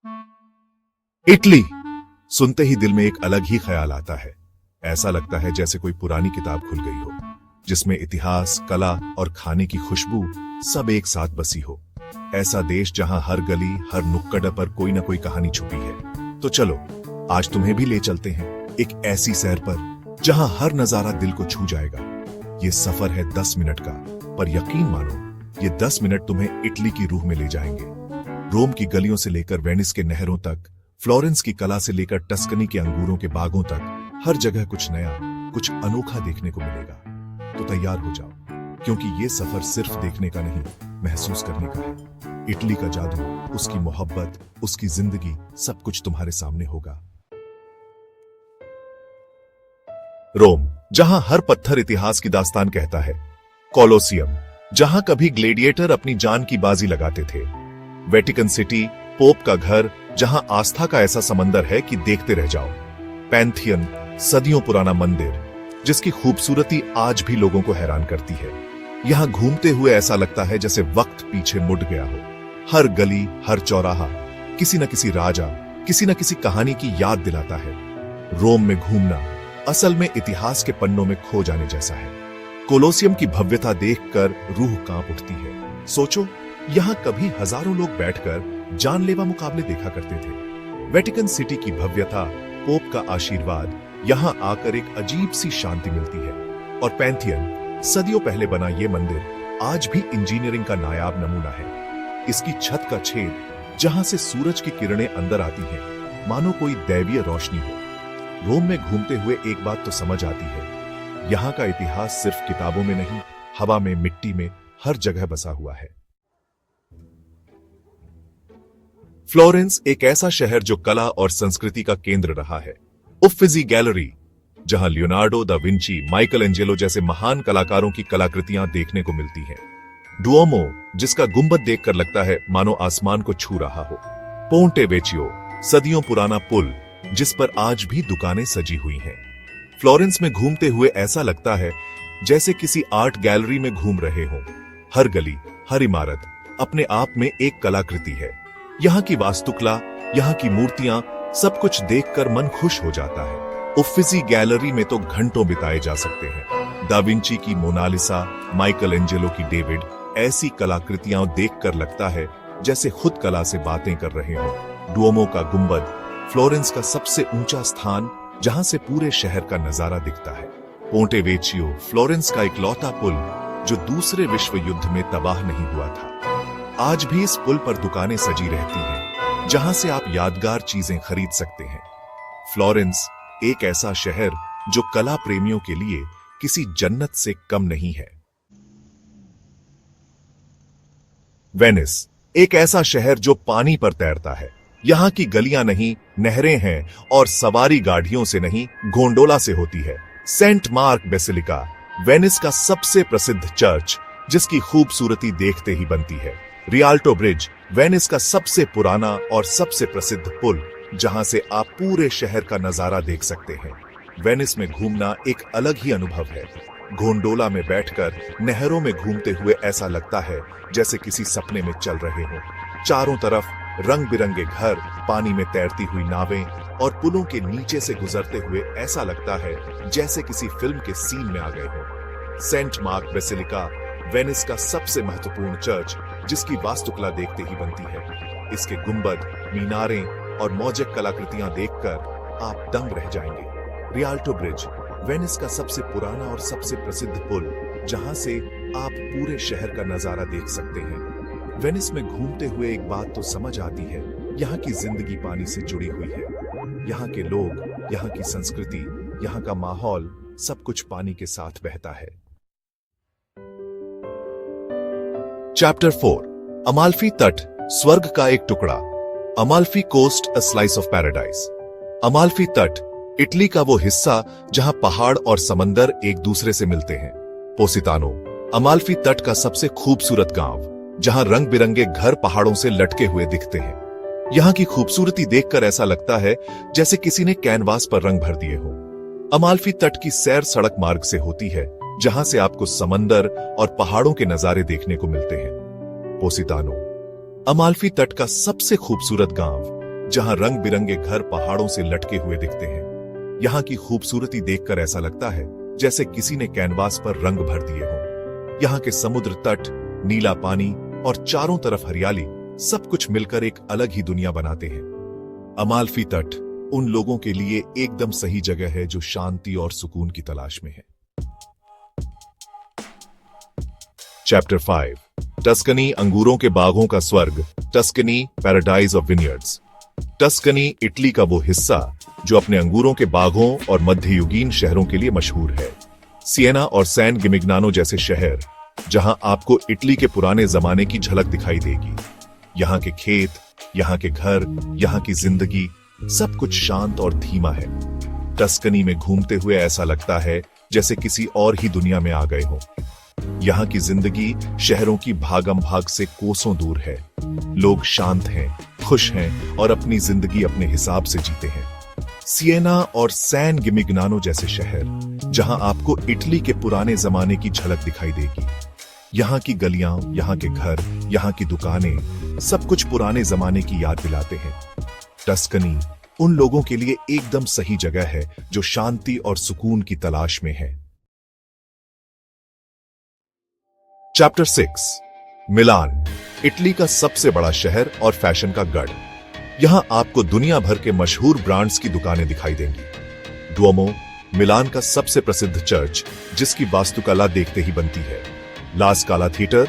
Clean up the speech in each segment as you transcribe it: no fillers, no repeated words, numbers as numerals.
Italy सुनते ही दिल में एक अलग ही ख्याल आता है। ऐसा लगता है जैसे कोई पुरानी किताब खुल गई हो, जिसमें इतिहास, कला और खाने की खुशबू सब एक साथ बसी हो। ऐसा देश जहां हर गली, हर नुक्कड़ पर कोई ना कोई कहानी छुपी है। तो चलो आज तुम्हें भी ले चलते हैं एक ऐसी सैर पर जहां हर नजारा दिल को छू जाएगा। ये सफर है 10 मिनट का, पर यकीन मानो ये 10 मिनट तुम्हें इटली की रूह में ले जाएंगे। रोम की गलियों से लेकर वेनिस के नहरों तक, फ्लोरेंस की कला से लेकर टस्कनी के अंगूरों के बागों तक, हर जगह कुछ नया, कुछ अनोखा देखने को मिलेगा। तो तैयार हो जाओ, क्योंकि ये सफर सिर्फ देखने का नहीं, महसूस करने का है। इटली का जादू, उसकी मोहब्बत, उसकी जिंदगी, सब कुछ तुम्हारे सामने होगा। रोम, जहां हर पत्थर इतिहास की दास्तान कहता है। कोलोसियम, जहां कभी ग्लेडिएटर अपनी जान की बाजी लगाते थे। वेटिकन सिटी, पोप का घर, जहां आस्था का ऐसा समंदर है कि देखते रह जाओ। पैंथियन, सदियों पुराना मंदिर, जिसकी खूबसूरती आज भी लोगों को हैरान करती है। यहां घूमते हुए ऐसा लगता है जैसे वक्त पीछे मुड़ गया हो। हर गली, हर चौराहा किसी न किसी राजा, किसी न किसी कहानी की याद दिलाता है। रोम में घूमना असल में इतिहास के पन्नों में खो जाने जैसा है। कोलोसियम की भव्यता देखकर रूह कांप उठती है। सोचो, यहां कभी हजारों लोग बैठकर जानलेवा मुकाबले देखा करते थे। वेटिकन सिटी की भव्यता, पोप का आशीर्वाद, यहां आकर एक अजीब सी शांति मिलती है। और पैंथियन, सदियों पहले बना ये मंदिर आज भी इंजीनियरिंग का नायाब नमूना है। इसकी छत का छेद, जहां से सूरज की किरणें अंदर आती हैं, मानो कोई दैवीय रोशनी हो। रोम में घूमते हुए एक बात तो समझ आती है, यहां का इतिहास सिर्फ किताबों में नहीं, हवा में, मिट्टी में, हर जगह बसा हुआ है। फ्लोरेंस एक ऐसा शहर जो कला और संस्कृति का केंद्र रहा है। उफ्फिजी गैलरी, जहां Leonardo da Vinci, Michael Angelo जैसे महान कलाकारों की कलाकृतियां देखने को मिलती हैं। डुओमो, जिसका गुंबद देखकर लगता है मानो आसमान को छू रहा हो। पोंटे वेचियो, सदियों पुराना पुल, जिस पर आज भी दुकानें सजी हुई हैं। फ्लोरेंस में घूमते हुए ऐसा लगता है जैसे किसी आर्ट गैलरी में घूम रहे हों। हर गली, हर इमारत अपने आप में एक कलाकृति है। यहाँ की वास्तुकला, यहाँ की मूर्तियां, सब कुछ देखकर मन खुश हो जाता है। उफ्फिजी गैलरी में तो घंटों बिताए जा सकते हैं। दा विंची की मोनालिसा, माइकल एंजेलो की डेविड, ऐसी कलाकृतियां देखकर लगता है जैसे खुद कला से बातें कर रहे हों। डुओमो का गुंबद, फ्लोरेंस का सबसे ऊंचा स्थान, जहां से पूरे शहर का नजारा दिखता है। पोंटे वेचियो, फ्लोरेंस का इकलौता पुल जो दूसरे विश्व युद्ध में तबाह नहीं हुआ था। आज भी इस पुल पर दुकानें सजी रहती हैं, जहां से आप यादगार चीजें खरीद सकते हैं। फ्लोरेंस एक ऐसा शहर जो कला प्रेमियों के लिए किसी जन्नत से कम नहीं है। वेनिस एक ऐसा शहर जो पानी पर तैरता है। यहां की गलियां नहीं, नहरें हैं, और सवारी गाड़ियों से नहीं, गोंडोला से होती है। सेंट मार्क बेसिलिका, वेनिस का सबसे प्रसिद्ध चर्च, जिसकी खूबसूरती देखते ही बनती है। रियाल्टो ब्रिज, वेनिस का सबसे पुराना और सबसे प्रसिद्ध पुल, जहां से आप पूरे शहर का नजारा देख सकते हैं। वेनिस में घूमना एक अलग ही अनुभव है। गोंडोला में बैठकर नहरों में घूमते हुए ऐसा लगता है जैसे किसी सपने में चल रहे हो। चारों तरफ रंग बिरंगे घर, पानी में तैरती हुई नावें, और पुलों के नीचे से गुजरते हुए ऐसा लगता है जैसे किसी फिल्म के सीन में आ गए हो। सेंट मार्क बेसिलिका, वेनिस का सबसे महत्वपूर्ण चर्च, जिसकी वास्तुकला देखते ही बनती है। इसके गुंबद, मीनारें और मौजक कलाकृतियां देखकर आप दंग रह जाएंगे। रियाल्टो ब्रिज, वेनिस का सबसे पुराना और सबसे प्रसिद्ध पुल, जहां से आप पूरे शहर का नजारा देख सकते हैं। वेनिस में घूमते हुए एक बात तो समझ आती है, यहाँ की जिंदगी पानी से जुड़ी हुई है। यहाँ के लोग, यहाँ की संस्कृति, यहाँ का माहौल, सब कुछ पानी के साथ बहता है। चैप्टर 4, अमाल्फी तट, स्वर्ग का एक टुकड़ा। Amalfi coast, a slice of paradise. Amalfi तट, इटली का वो हिस्सा जहां पहाड़ और समंदर एक दूसरे से मिलते हैं। पोसितानो, अमाल्फी तट का सबसे खूबसूरत गांव, जहां रंग बिरंगे घर पहाड़ों से लटके हुए दिखते हैं। यहां की खूबसूरती देखकर ऐसा लगता है जैसे किसी ने कैनवास पर रंग भर दिए हो। अमाल्फी तट की सैर सड़क मार्ग से होती है, जहां से आपको समंदर और पहाड़ों के नजारे देखने को मिलते हैं। पोसितानो, अमाल्फी तट का सबसे खूबसूरत गांव, जहां रंग बिरंगे घर पहाड़ों से लटके हुए दिखते हैं। यहाँ की खूबसूरती देखकर ऐसा लगता है जैसे किसी ने कैनवास पर रंग भर दिए हों। यहाँ के समुद्र तट, नीला पानी और चारों तरफ हरियाली सब कुछ मिलकर एक अलग ही दुनिया बनाते हैं। अमाल्फी तट उन लोगों के लिए एकदम सही जगह है जो शांति और सुकून की तलाश में है। चैप्टर 5 टस्कनी अंगूरों के बागों का स्वर्ग, Tuscany paradise of vineyards. Tuscany Italy का वो हिस्सा जो अपने अंगूरों के बागों और मध्ययुगीन शहरों के लिए मशहूर है। सिएना और सैन गिमिग्नानो जैसे शहर जहां आपको इटली के पुराने जमाने की झलक दिखाई देगी। यहाँ के खेत, यहाँ के घर, यहाँ की जिंदगी सब कुछ शांत और धीमा है। टस्कनी में घूमते हुए ऐसा लगता है जैसे किसी और ही दुनिया में आ गए हो। यहाँ की जिंदगी शहरों की भागम भाग से कोसों दूर है। लोग शांत हैं, खुश हैं और अपनी जिंदगी अपने हिसाब से जीते हैं। सिएना और सैन गिमिग्नानो जैसे शहर जहां आपको इटली के पुराने जमाने की झलक दिखाई देगी। यहाँ की गलियां, यहाँ के घर, यहाँ की दुकानें सब कुछ पुराने जमाने की याद दिलाते हैं। टस्कनी उन लोगों के लिए एकदम सही जगह है जो शांति और सुकून की तलाश में है। चैप्टर 6 मिलान, इटली का सबसे बड़ा शहर और फैशन का गढ़। यहां आपको दुनिया भर के मशहूर ब्रांड्स की दुकानें दिखाई देंगी। डुओमो मिलान का सबसे प्रसिद्ध चर्च जिसकी वास्तुकला देखते ही बनती है। ला स्काला थिएटर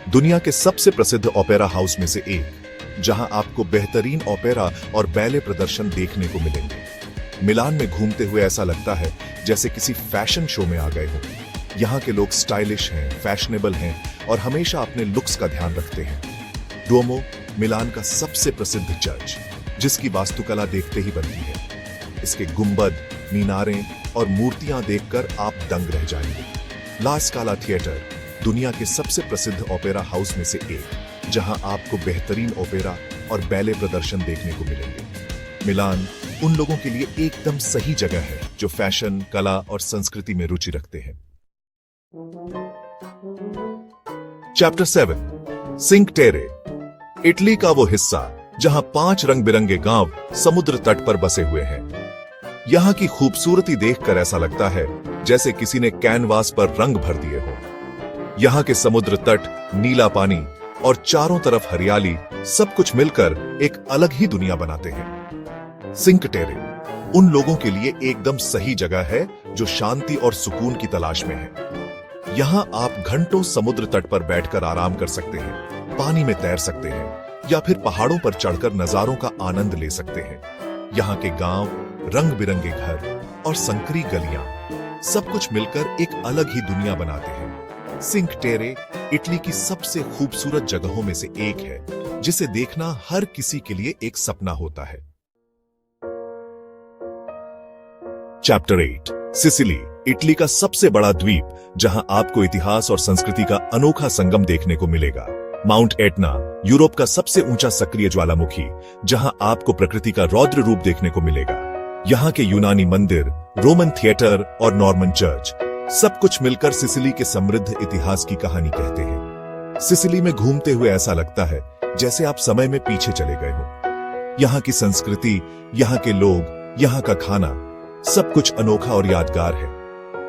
दुनिया के सबसे प्रसिद्ध ओपेरा हाउस में से एक, जहां आपको बेहतरीन ओपेरा और बैले प्रदर्शन देखने को मिलेंगे। मिलान में घूमते हुए ऐसा लगता है जैसे किसी फैशन शो में आ गए हो। यहाँ के लोग स्टाइलिश हैं, फैशनेबल हैं और हमेशा अपने लुक्स का ध्यान रखते हैं। डुओमो मिलान का सबसे प्रसिद्ध चर्च जिसकी वास्तुकला देखते ही बनती है। इसके गुंबद, मीनारें और मूर्तियां देखकर आप दंग रह जाएंगे। ला स्काला थिएटर दुनिया के सबसे प्रसिद्ध ओपेरा हाउस में से एक, जहां आपको बेहतरीन ओपेरा और बैले प्रदर्शन देखने को मिलेंगे। मिलान उन लोगों के लिए एकदम सही जगह है जो फैशन, कला और संस्कृति में रुचि रखते हैं। चैप्टर 7 सिंक टेरे, इटली का वो हिस्सा जहां 5 रंग बिरंगे गांव समुद्र तट पर बसे हुए हैं। यहां की खूबसूरती देखकर ऐसा लगता है जैसे किसी ने कैनवास पर रंग भर दिए हो। यहां के समुद्र तट, नीला पानी और चारों तरफ हरियाली सब कुछ मिलकर एक अलग ही दुनिया बनाते हैं। सिंक टेरे उन लोगों के लिए एकदम सही जगह है जो शांति और सुकून की तलाश में है। यहां आप घंटों समुद्र तट पर बैठकर आराम कर सकते हैं, पानी में तैर सकते हैं या फिर पहाड़ों पर चढ़कर नजारों का आनंद ले सकते हैं। यहाँ के गांव, रंग बिरंगे घर और संकरी गलियां सब कुछ मिलकर एक अलग ही दुनिया बनाते हैं। सिंक टेरे इटली की सबसे खूबसूरत जगहों में से एक है जिसे देखना हर किसी के लिए एक सपना होता है। चैप्टर 8 सिसिली, इटली का सबसे बड़ा द्वीप जहां आपको इतिहास और संस्कृति का अनोखा संगम देखने को मिलेगा। माउंट एटना यूरोप का सबसे ऊंचा सक्रिय ज्वालामुखी जहां आपको प्रकृति का रौद्र रूप देखने को मिलेगा। यहाँ के यूनानी मंदिर, रोमन थिएटर और नॉर्मन चर्च सब कुछ मिलकर सिसिली के समृद्ध इतिहास की कहानी कहते हैं। सिसिली में घूमते हुए ऐसा लगता है जैसे आप समय में पीछे चले गए हो। यहाँ की संस्कृति, यहाँ के लोग, यहाँ का खाना सब कुछ अनोखा और यादगार है।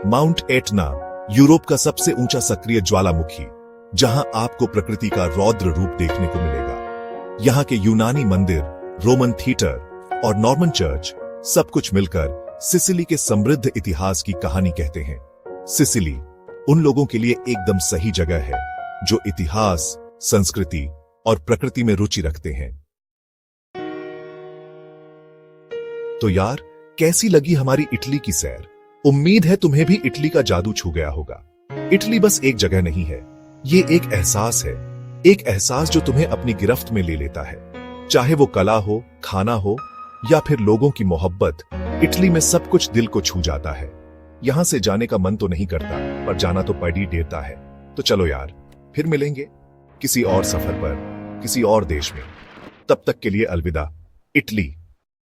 माउंट एटना यूरोप का सबसे ऊंचा सक्रिय ज्वालामुखी जहां आपको प्रकृति का रौद्र रूप देखने को मिलेगा। यहाँ के यूनानी मंदिर, रोमन थिएटर और नॉर्मन चर्च सब कुछ मिलकर सिसिली के समृद्ध इतिहास की कहानी कहते हैं। सिसिली उन लोगों के लिए एकदम सही जगह है जो इतिहास, संस्कृति और प्रकृति में रुचि रखते हैं। तो यार, कैसी लगी हमारी इटली की सैर? उम्मीद है तुम्हें भी इटली का जादू छू गया होगा। इटली बस एक जगह नहीं है, ये एक एहसास है, एक एहसास जो तुम्हें अपनी गिरफ्त में ले लेता है। चाहे वो कला हो, खाना हो या फिर लोगों की मोहब्बत, इटली में सब कुछ दिल को छू जाता है। यहां से जाने का मन तो नहीं करता, पर जाना तो पड़ ही देता है। तो चलो यार, फिर मिलेंगे किसी और सफर पर, किसी और देश में। तब तक के लिए अलविदा। इटली।